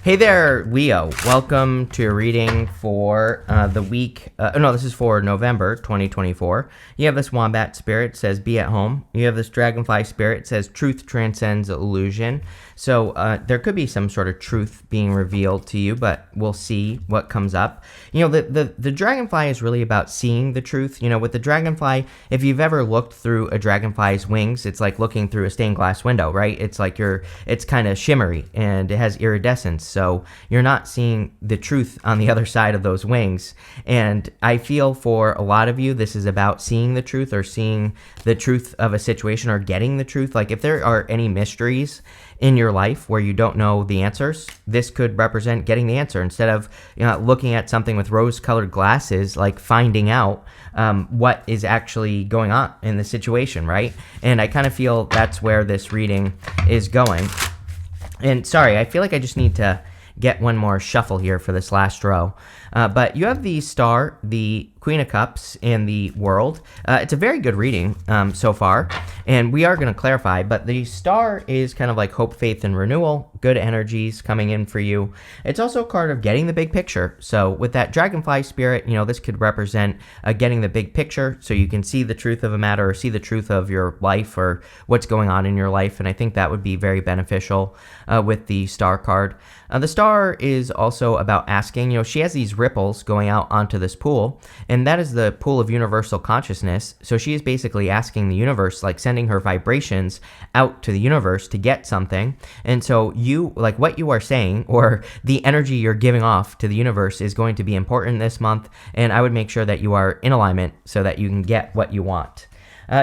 Hey there, Leo. Welcome to a reading for the week. This is for November 2024. You have this wombat spirit, says be at home. You have this dragonfly spirit, says truth transcends illusion. So there could be some sort of truth being revealed to you, but we'll see what comes up. The dragonfly is really about seeing the truth. With the dragonfly, if you've ever looked through a dragonfly's wings, it's like looking through a stained glass window, right? It's like it's kind of shimmery and it has iridescence. So you're not seeing the truth on the other side of those wings. And I feel for a lot of you, this is about seeing the truth or seeing the truth of a situation or getting the truth. Like if there are any mysteries in your life where you don't know the answers, this could represent getting the answer instead of looking at something with rose-colored glasses, like finding out what is actually going on in the situation, right? And I kind of feel that's where this reading is going. And sorry, I feel like I just need to get one more shuffle here for this last row. But you have the Star, the Queen of Cups, and the World. It's a very good reading so far, and we are going to clarify, but the Star is kind of like hope, faith, and renewal, good energies coming in for you. It's also a card of getting the big picture. So with that dragonfly spirit, this could represent getting the big picture so you can see the truth of a matter or see the truth of your life or what's going on in your life, and I think that would be very beneficial with the Star card. The Star is also about asking, she has these ripples going out onto this pool, and that is the pool of universal consciousness. So she is basically asking the universe, like sending her vibrations out to the universe to get something. And so what you are saying or the energy you're giving off to the universe is going to be important this month. And I would make sure that you are in alignment so that you can get what you want.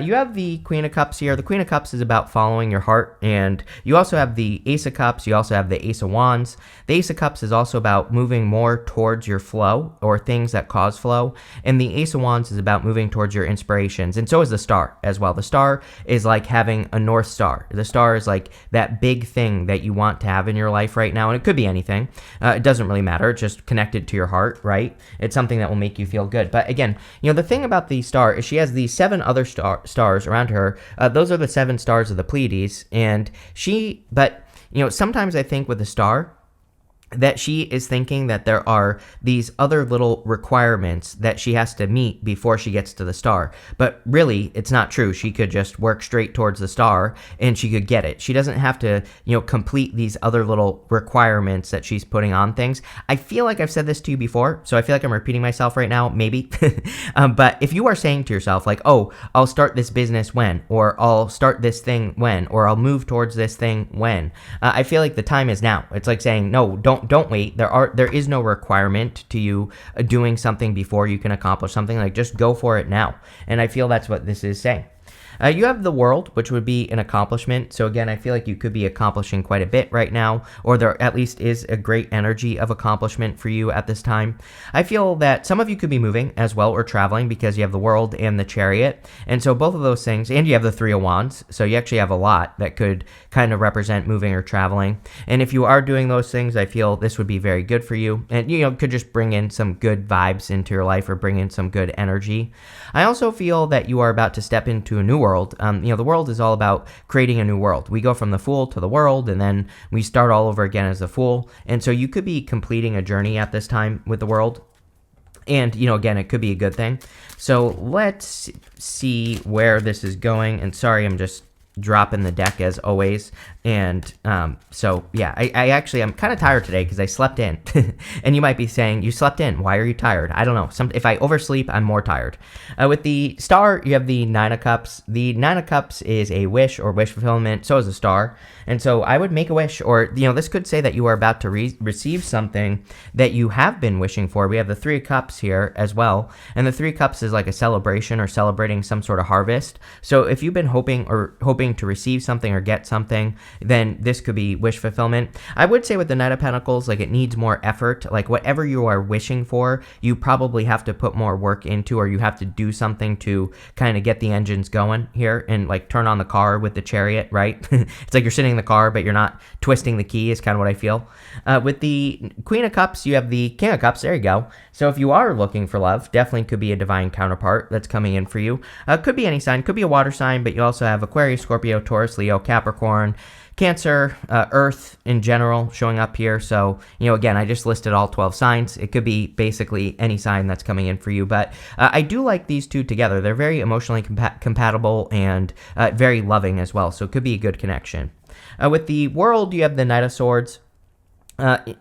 You have the Queen of Cups here. The Queen of Cups is about following your heart, and you also have the Ace of Cups. You also have the Ace of Wands. The Ace of Cups is also about moving more towards your flow or things that cause flow, and the Ace of Wands is about moving towards your inspirations, and so is the Star as well. The Star is like having a North Star. The Star is like that big thing that you want to have in your life right now, and it could be anything. It doesn't really matter. It's just connected to your heart, right? It's something that will make you feel good. But again, the thing about the Star is she has these 7 other stars around her. Those are the 7 stars of the Pleiades, and sometimes I think with the Star that she is thinking that there are these other little requirements that she has to meet before she gets to the Star. But really, it's not true. She could just work straight towards the Star and she could get it. She doesn't have to, complete these other little requirements that she's putting on things. I feel like I've said this to you before, so I feel like I'm repeating myself right now, maybe. But if you are saying to yourself, like, oh, I'll start this business when, or I'll start this thing when, or I'll move towards this thing when, I feel like the time is now. It's like saying, no, don't wait. There is no requirement to you doing something before you can accomplish something. Like, just go for it now. And I feel that's what this is saying. You have the World, which would be an accomplishment. So again, I feel like you could be accomplishing quite a bit right now, or there at least is a great energy of accomplishment for you at this time. I feel that some of you could be moving as well or traveling because you have the World and the Chariot. And so both of those things, and you have the 3 of Wands. So you actually have a lot that could kind of represent moving or traveling. And if you are doing those things, I feel this would be very good for you. And, could just bring in some good vibes into your life or bring in some good energy. I also feel that you are about to step into a new world. The world is all about creating a new world. We go from the Fool to the World, and then we start all over again as the Fool. And so you could be completing a journey at this time with the World. And, again, it could be a good thing. So let's see where this is going. And sorry, I'm just dropping the deck as always. And I'm kind of tired today because I slept in. And you might be saying, you slept in, why are you tired? I don't know. If I oversleep, I'm more tired. With the Star, you have the 9 of Cups. The 9 of Cups is a wish or wish fulfillment. So is the Star. And so I would make a wish, or, this could say that you are about to receive something that you have been wishing for. We have the 3 of Cups here as well. And the 3 of Cups is like a celebration or celebrating some sort of harvest. So if you've been hoping to receive something or get something, then this could be wish fulfillment. I would say with the Knight of Pentacles, like, it needs more effort. Like, whatever you are wishing for, you probably have to put more work into, or you have to do something to kind of get the engines going here and like turn on the car with the Chariot, right? It's like you're sitting in the car, but you're not twisting the key is kind of what I feel. With the Queen of Cups, you have the King of Cups. There you go. So if you are looking for love, definitely could be a divine counterpart that's coming in for you. Could be any sign, could be a water sign, but you also have Aquarius, Scorpio, Taurus, Leo, Capricorn, Cancer, Earth in general showing up here. So, again, I just listed all 12 signs. It could be basically any sign that's coming in for you. But I do like these two together. They're very emotionally compatible and very loving as well. So it could be a good connection. With the World, you have the Knight of Swords.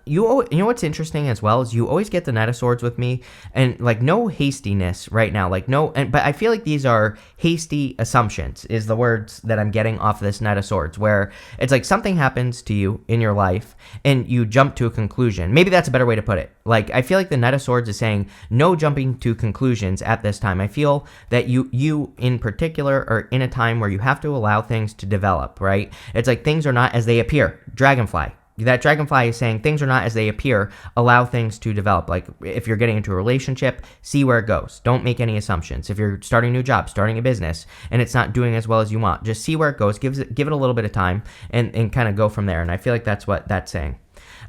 You know what's interesting as well is you always get the Knight of Swords with me, and like no hastiness right now, like no, but I feel like these are hasty assumptions is the words that I'm getting off of this Knight of Swords, where it's like something happens to you in your life and you jump to a conclusion. Maybe that's a better way to put it. Like I feel like the Knight of Swords is saying no jumping to conclusions at this time. I feel that you in particular are in a time where you have to allow things to develop, right? It's like things are not as they appear. Dragonfly. That dragonfly is saying things are not as they appear. Allow things to develop. Like if you're getting into a relationship, see where it goes. Don't make any assumptions. If you're starting a new job, starting a business, and it's not doing as well as you want, just see where it goes. Give it a little bit of time and kind of go from there. And I feel like that's what that's saying.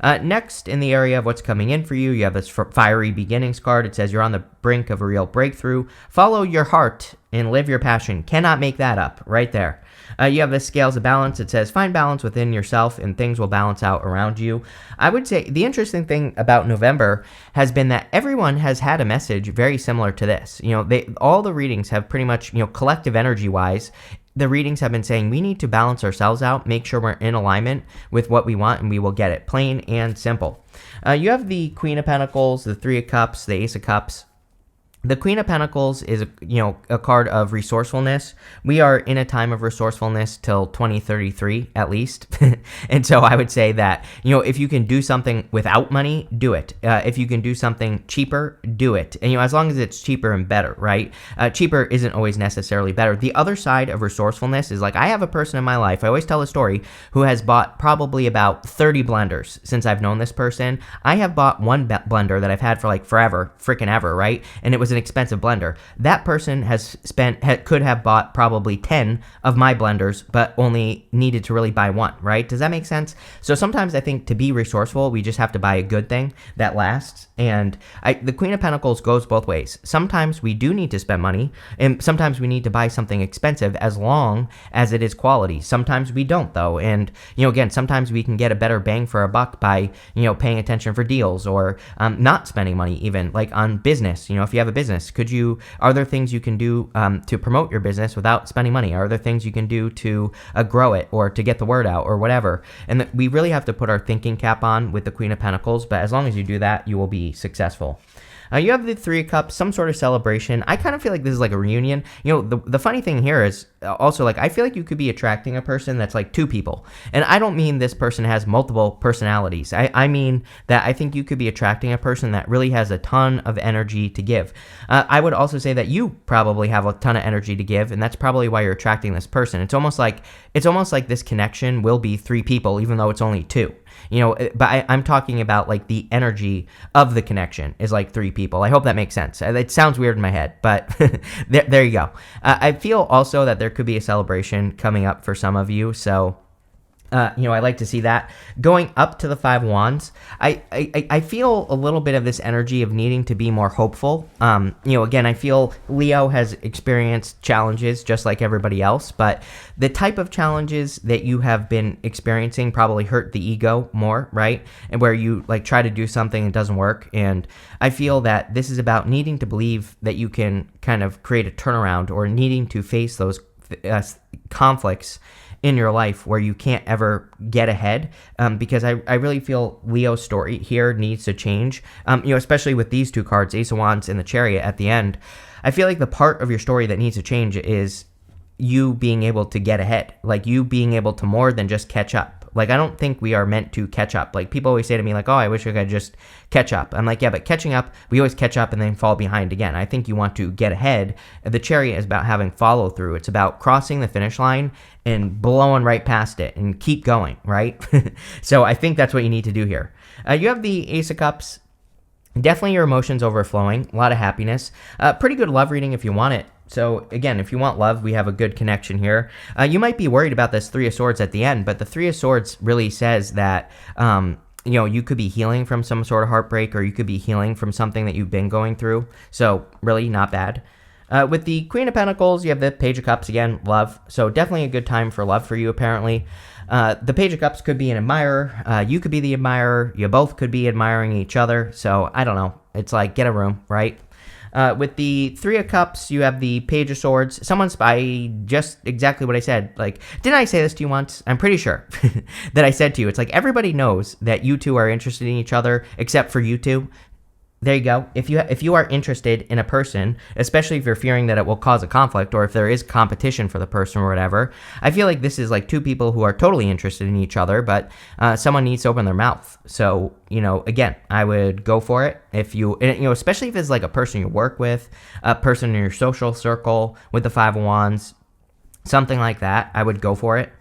Next, in the area of what's coming in for you, you have this fiery beginnings card. It says you're on the brink of a real breakthrough. Follow your heart and live your passion. Cannot make that up right there. You have the scales of balance. It says find balance within yourself and things will balance out around you. I would say the interesting thing about November has been that everyone has had a message very similar to this. All the readings have pretty much, collective energy wise, the readings have been saying we need to balance ourselves out, make sure we're in alignment with what we want, and we will get it. Plain and simple. You have the Queen of Pentacles, the Three of Cups, the Ace of Cups. The Queen of Pentacles is, a card of resourcefulness. We are in a time of resourcefulness till 2033 at least. And so I would say that, if you can do something without money, do it. If you can do something cheaper, do it. And, as long as it's cheaper and better, right? Cheaper isn't always necessarily better. The other side of resourcefulness is like I have a person in my life, I always tell a story, who has bought probably about 30 blenders since I've known this person. I have bought one blender that I've had for like forever, freaking ever, right? And it was an expensive blender. That person could have bought probably 10 of my blenders, but only needed to really buy one, right? Does that make sense? So sometimes I think to be resourceful, we just have to buy a good thing that lasts. And the Queen of Pentacles goes both ways. Sometimes we do need to spend money, and sometimes we need to buy something expensive as long as it is quality. Sometimes we don't, though. And, again, sometimes we can get a better bang for our buck by, paying attention for deals or not spending money even, like on business. If you have a business, are there things you can do to promote your business without spending money? Are there things you can do to grow it or to get the word out or whatever? And we really have to put our thinking cap on with the Queen of Pentacles, but as long as you do that, you will be successful. You have the Three of Cups, some sort of celebration. I kind of feel like this is like a reunion. The funny thing here is also like I feel like you could be attracting a person that's like two people. And I don't mean this person has multiple personalities. I mean that I think you could be attracting a person that really has a ton of energy to give. I would also say that you probably have a ton of energy to give, and that's probably why you're attracting this person. It's almost like this connection will be three people, even though it's only two. But I'm talking about like the energy of the connection is like three people. I hope that makes sense. It sounds weird in my head, but there you go. I feel also that there could be a celebration coming up for some of you. So, I like to see that. Going up to the Five Wands, I feel a little bit of this energy of needing to be more hopeful. Again, I feel Leo has experienced challenges just like everybody else, but the type of challenges that you have been experiencing probably hurt the ego more, right? And where you like try to do something and it doesn't work. And I feel that this is about needing to believe that you can kind of create a turnaround or needing to face those conflicts in your life where you can't ever get ahead, because I really feel Leo's story here needs to change, especially with these two cards, Ace of Wands and the Chariot at the end. I feel like the part of your story that needs to change is you being able to get ahead, like you being able to more than just catch up. Like, I don't think we are meant to catch up. Like, people always say to me, like, oh, I wish I could just catch up. I'm like, yeah, but catching up, we always catch up and then fall behind again. I think you want to get ahead. The Chariot is about having follow through. It's about crossing the finish line and blowing right past it and keep going, right? So I think that's what you need to do here. You have the Ace of Cups. Definitely your emotions overflowing. A lot of happiness. Pretty good love reading if you want it. So again, if you want love, we have a good connection here. You might be worried about this Three of Swords at the end, but the Three of Swords really says that, you could be healing from some sort of heartbreak, or you could be healing from something that you've been going through. So really not bad. With the Queen of Pentacles, you have the Page of Cups again, love. So definitely a good time for love for you, apparently. The Page of Cups could be an admirer. You could be the admirer. You both could be admiring each other. So I don't know. It's like, get a room, right? With the Three of Cups, you have the Page of Swords. Just exactly what I said. Like, didn't I say this to you once? I'm pretty sure that I said to you. It's like, everybody knows that you two are interested in each other, except for you two. There you go. If you are interested in a person, especially if you're fearing that it will cause a conflict or if there is competition for the person or whatever, I feel like this is like two people who are totally interested in each other, but someone needs to open their mouth. So, again, I would go for it especially if it's like a person you work with, a person in your social circle with the Five of Wands, something like that. I would go for it.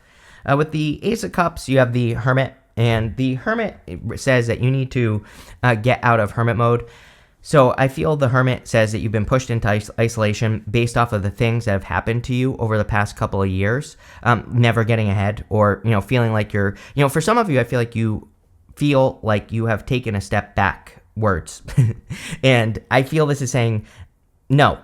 With the Ace of Cups, you have the Hermit. And the Hermit says that you need to get out of hermit mode. So I feel the Hermit says that you've been pushed into isolation based off of the things that have happened to you over the past couple of years, never getting ahead or, feeling like you're, for some of you, I feel like you have taken a step backwards. And I feel this is saying, no.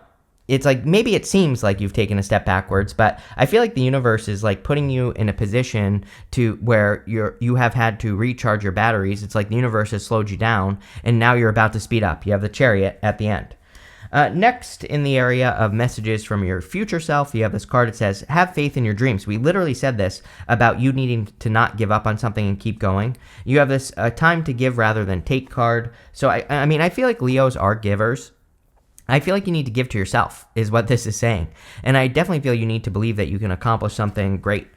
It's like, maybe it seems like you've taken a step backwards, but I feel like the universe is like putting you in a position to where you have had to recharge your batteries. It's like the universe has slowed you down, and now you're about to speed up. You have the Chariot at the end. Next, in the area of messages from your future self, you have this card that says, have faith in your dreams. We literally said this about you needing to not give up on something and keep going. You have this time to give rather than take card. So, I feel like Leos are givers. I feel like you need to give to yourself, is what this is saying. And I definitely feel you need to believe that you can accomplish something great.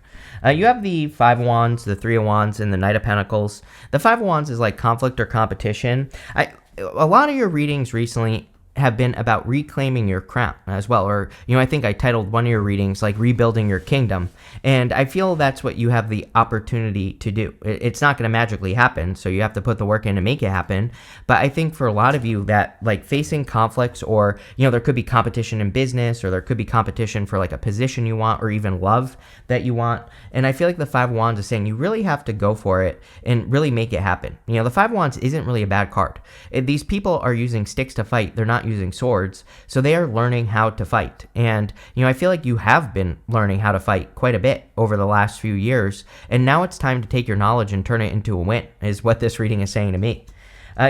You have the Five of Wands, the Three of Wands, and the Knight of Pentacles. The Five of Wands is like conflict or competition. A lot of your readings recently have been about reclaiming your crown as well. Or, I think I titled one of your readings like Rebuilding Your Kingdom. And I feel that's what you have the opportunity to do. It's not going to magically happen, so you have to put the work in to make it happen. But I think for a lot of you that like facing conflicts or, there could be competition in business or there could be competition for like a position you want or even love that you want. And I feel like the Five of Wands is saying you really have to go for it and really make it happen. The Five of Wands isn't really a bad card. These people are using sticks to fight. They're not using swords, so they are learning how to fight. And I feel like you have been learning how to fight quite a bit over the last few years, and now it's time to take your knowledge and turn it into a win, is what this reading is saying to me.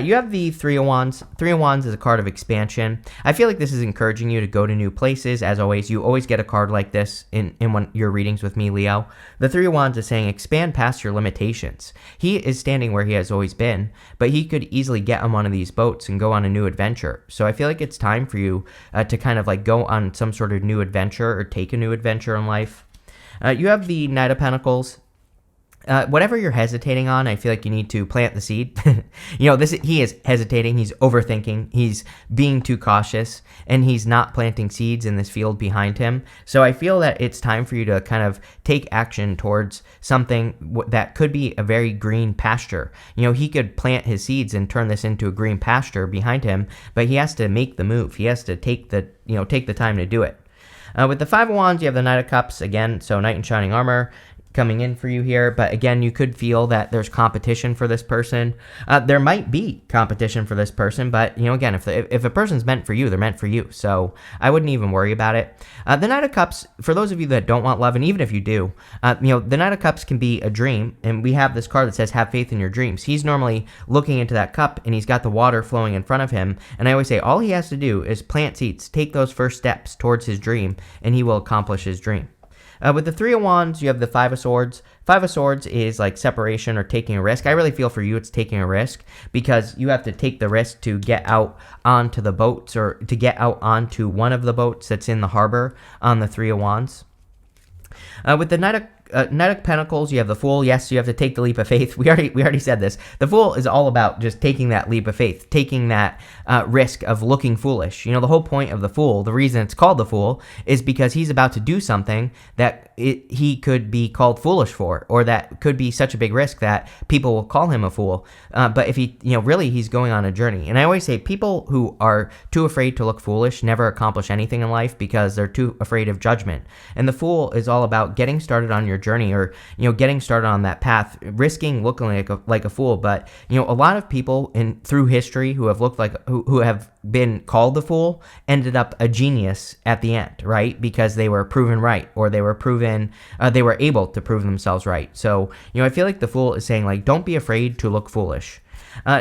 You have the Three of Wands. Three of Wands is a card of expansion. I feel like this is encouraging you to go to new places. As always, you always get a card like this in your readings with me, Leo. The Three of Wands is saying expand past your limitations. He is standing where he has always been, but he could easily get on one of these boats and go on a new adventure. So I feel like it's time for you to kind of like go on some sort of new adventure or take a new adventure in life. You have the Knight of Pentacles. Whatever you're hesitating on, I feel like you need to plant the seed. He is hesitating. He's overthinking. He's being too cautious, and he's not planting seeds in this field behind him. So I feel that it's time for you to kind of take action towards something that could be a very green pasture. He could plant his seeds and turn this into a green pasture behind him, but he has to make the move. He has to take the time to do it. With the Five of Wands, you have the Knight of Cups again. So Knight in Shining Armor coming in for you here, but again, you could feel that there's competition for this person. There might be competition for this person, but again, if a person's meant for you, they're meant for you. So I wouldn't even worry about it. The Knight of Cups, for those of you that don't want love, and even if you do, the Knight of Cups can be a dream, and we have this card that says have faith in your dreams. He's normally looking into that cup, and he's got the water flowing in front of him, and I always say all he has to do is plant seeds, take those first steps towards his dream, and he will accomplish his dream. With the Three of Wands, you have the Five of Swords. Five of Swords is like separation or taking a risk. I really feel for you it's taking a risk because you have to take the risk to get out onto the boats or to get out onto one of the boats that's in the harbor on the Three of Wands. With the Knight of Pentacles, you have the Fool. Yes, you have to take the leap of faith. We already said this. The Fool is all about just taking that leap of faith, taking that risk of looking foolish. The whole point of the Fool, the reason it's called the Fool, is because he's about to do something that he could be called foolish for, or that could be such a big risk that people will call him a fool. But if really he's going on a journey. And I always say people who are too afraid to look foolish never accomplish anything in life because they're too afraid of judgment. And the Fool is all about getting started on your journey, or getting started on that path, risking looking like a fool. But a lot of people through history who have looked like who have been called the fool ended up a genius at the end, right? Because they were proven right, or they were able to prove themselves right. So I feel like the fool is saying, like, don't be afraid to look foolish.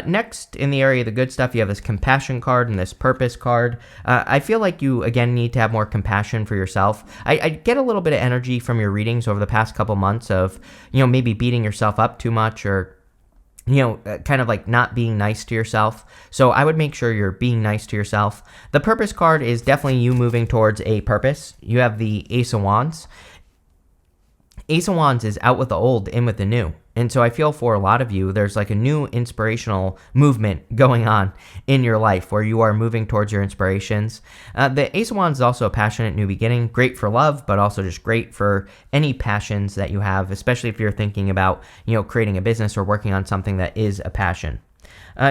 Next, in the area of the good stuff, you have this compassion card and this purpose card. I feel like you, again, need to have more compassion for yourself. I get a little bit of energy from your readings over the past couple months of, maybe beating yourself up too much, or kind of like not being nice to yourself. So I would make sure you're being nice to yourself. The purpose card is definitely you moving towards a purpose. You have the Ace of Wands. Ace of Wands is out with the old, in with the new. And so I feel for a lot of you, there's like a new inspirational movement going on in your life where you are moving towards your inspirations. The Ace of Wands is also a passionate new beginning, great for love, but also just great for any passions that you have, especially if you're thinking about, creating a business or working on something that is a passion.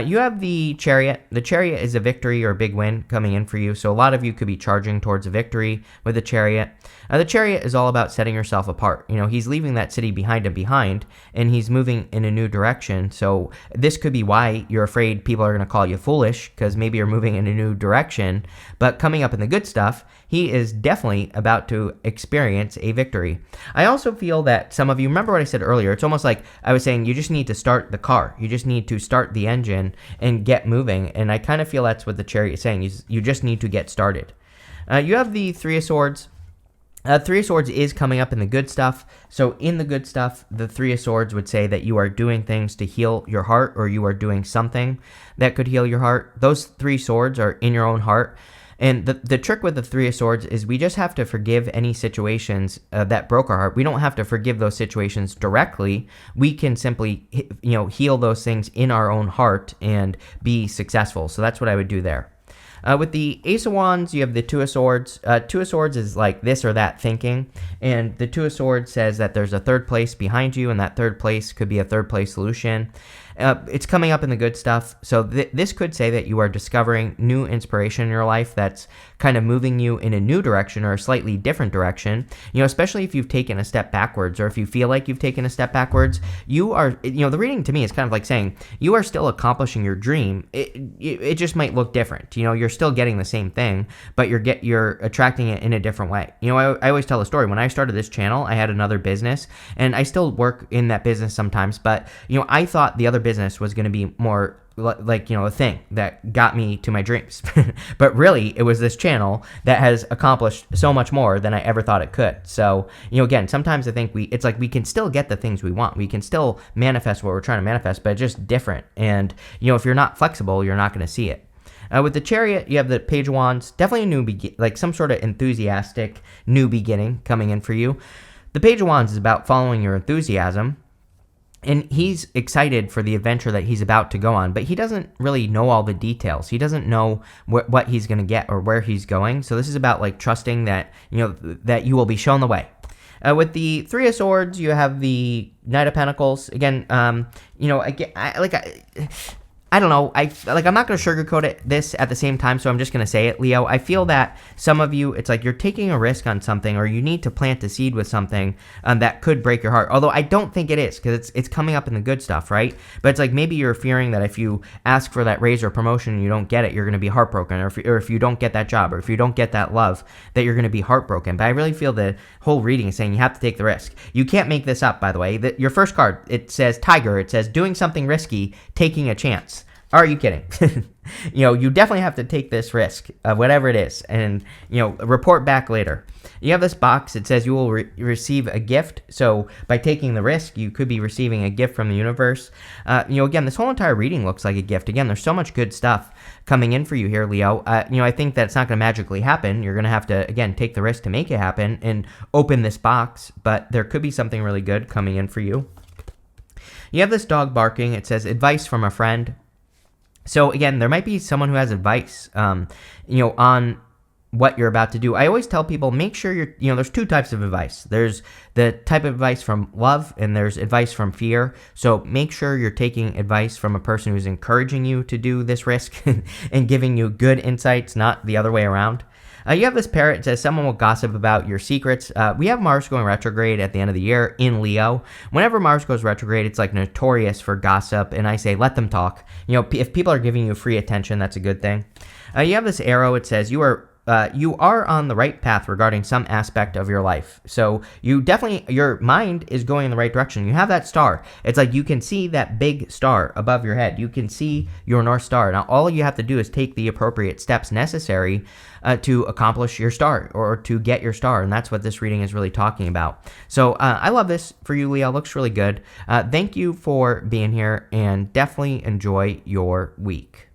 You have the Chariot. The Chariot is a victory or a big win coming in for you. So a lot of you could be charging towards a victory with the Chariot. The Chariot is all about setting yourself apart. He's leaving that city behind, and he's moving in a new direction. So this could be why you're afraid people are going to call you foolish, because maybe you're moving in a new direction. But coming up in the good stuff, he is definitely about to experience a victory. I also feel that some of you, remember what I said earlier, it's almost like I was saying you just need to start the car. You just need to start the engine and get moving. And I kind of feel that's what the Chariot is saying. You just need to get started. You have the Three of Swords. Three of Swords is coming up in the good stuff. So in the good stuff, the Three of Swords would say that you are doing things to heal your heart, or you are doing something that could heal your heart. Those three swords are in your own heart. And the trick with the Three of Swords is we just have to forgive any situations that broke our heart. We don't have to forgive those situations directly. We can simply, heal those things in our own heart and be successful. So that's what I would do there. With the Ace of Wands, you have the Two of Swords. Two of Swords is like this or that thinking. And the Two of Swords says that there's a third place behind you, and that third place could be a third place solution. It's coming up in the good stuff. So this could say that you are discovering new inspiration in your life that's kind of moving you in a new direction or a slightly different direction. Especially if you've taken a step backwards, or if you feel like you've taken a step backwards, you are, the reading to me is kind of like saying you are still accomplishing your dream. It just might look different. You're still getting the same thing, but you're attracting it in a different way. I always tell a story. When I started this channel, I had another business, and I still work in that business sometimes, but I thought the other business was going to be more like a thing that got me to my dreams. But really, it was this channel that has accomplished so much more than I ever thought it could. So again, sometimes I think it's like we can still get the things we want, we can still manifest what we're trying to manifest, but it's just different. And if you're not flexible, you're not going to see it. With the Chariot, you have the Page of Wands, definitely a new like some sort of enthusiastic new beginning coming in for you. The Page of Wands is about following your enthusiasm. And he's excited for the adventure that he's about to go on, but he doesn't really know all the details. He doesn't know what he's going to get or where he's going. So this is about like trusting that, that you will be shown the way. With the Three of Swords, you have the Knight of Pentacles. Again, I don't know. I'm not going to sugarcoat this at the same time, so I'm just going to say it, Leo. I feel that some of you, it's like you're taking a risk on something, or you need to plant a seed with something that could break your heart. Although I don't think it is, because it's coming up in the good stuff, right? But it's like maybe you're fearing that if you ask for that raise or promotion and you don't get it, you're going to be heartbroken. Or if you don't get that job, or if you don't get that love, that you're going to be heartbroken. But I really feel the whole reading is saying you have to take the risk. You can't make this up, by the way. Your first card, it says Tiger. It says doing something risky, taking a chance. Are you kidding? You definitely have to take this risk, whatever it is, and, report back later. You have this box. It says you will receive a gift. So by taking the risk, you could be receiving a gift from the universe. Again, this whole entire reading looks like a gift. Again, there's so much good stuff coming in for you here, Leo. I think that's not going to magically happen. You're going to have to, again, take the risk to make it happen and open this box. But there could be something really good coming in for you. You have this dog barking. It says advice from a friend. So again, there might be someone who has advice, on what you're about to do. I always tell people, make sure there's two types of advice. There's the type of advice from love, and there's advice from fear. So make sure you're taking advice from a person who's encouraging you to do this risk and giving you good insights, not the other way around. You have this parrot. It says someone will gossip about your secrets. We have Mars going retrograde at the end of the year in Leo. Whenever Mars goes retrograde, it's like notorious for gossip. And I say, let them talk. If people are giving you free attention, that's a good thing. You have this arrow. It says you are on the right path regarding some aspect of your life. So your mind is going in the right direction. You have that star. It's like you can see that big star above your head. You can see your North Star. Now, all you have to do is take the appropriate steps necessary to accomplish your star or to get your star. And that's what this reading is really talking about. So I love this for you, Leo. It looks really good. Thank you for being here and definitely enjoy your week.